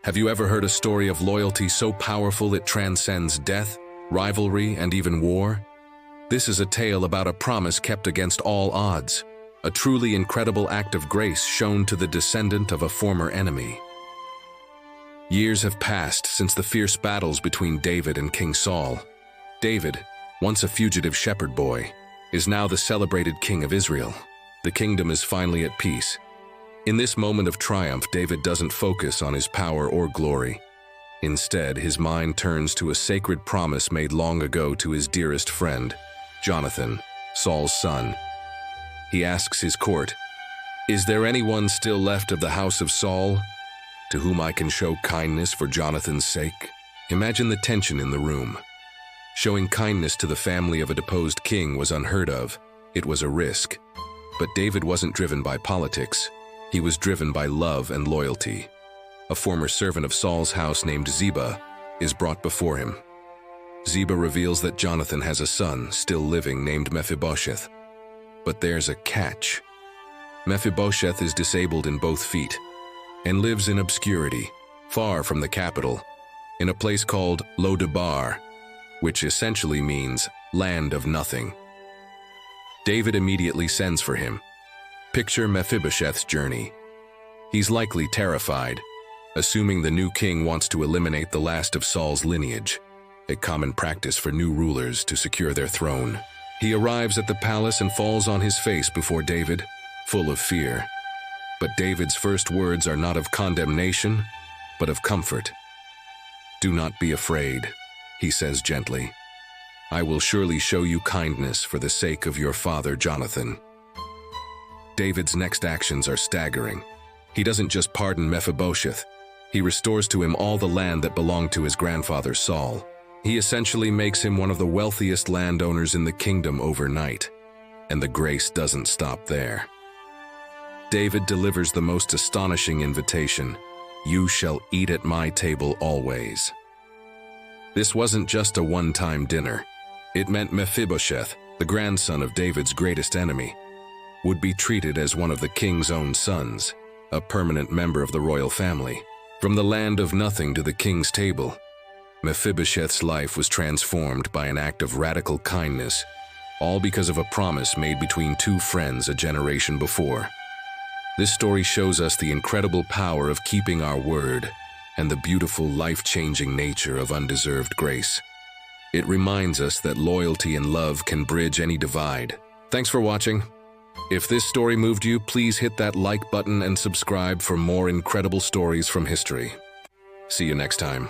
Have you ever heard a story of loyalty so powerful it transcends death, rivalry, and even war? This is a tale about a promise kept against all odds, a truly incredible act of grace shown to the descendant of a former enemy. Years have passed since the fierce battles between David and King Saul. David, once a fugitive shepherd boy, is now the celebrated king of Israel. The kingdom is finally at peace. In this moment of triumph, David doesn't focus on his power or glory. Instead, his mind turns to a sacred promise made long ago to his dearest friend, Jonathan, Saul's son. He asks his court, "Is there anyone still left of the house of Saul to whom I can show kindness for Jonathan's sake?" Imagine the tension in the room. Showing kindness to the family of a deposed king was unheard of. It was a risk. But David wasn't driven by politics. He was driven by love and loyalty. A former servant of Saul's house named Ziba is brought before him. Ziba reveals that Jonathan has a son, still living, named Mephibosheth. But there's a catch. Mephibosheth is disabled in both feet and lives in obscurity, far from the capital, in a place called Lo-Debar, which essentially means land of nothing. David immediately sends for him. Picture Mephibosheth's journey. He's likely terrified, assuming the new king wants to eliminate the last of Saul's lineage, a common practice for new rulers to secure their throne. He arrives at the palace and falls on his face before David, full of fear. But David's first words are not of condemnation, but of comfort. "Do not be afraid," he says gently. "I will surely show you kindness for the sake of your father Jonathan." David's next actions are staggering. He doesn't just pardon Mephibosheth, he restores to him all the land that belonged to his grandfather Saul. He essentially makes him one of the wealthiest landowners in the kingdom overnight. And the grace doesn't stop there. David delivers the most astonishing invitation: "You shall eat at my table always." This wasn't just a one-time dinner. It meant Mephibosheth, the grandson of David's greatest enemy, would be treated as one of the king's own sons, a permanent member of the royal family. From the land of nothing to the king's table, Mephibosheth's life was transformed by an act of radical kindness, all because of a promise made between two friends a generation before. This story shows us the incredible power of keeping our word and the beautiful, life-changing nature of undeserved grace. It reminds us that loyalty and love can bridge any divide. Thanks for watching. If this story moved you, please hit that like button and subscribe for more incredible stories from history. See you next time.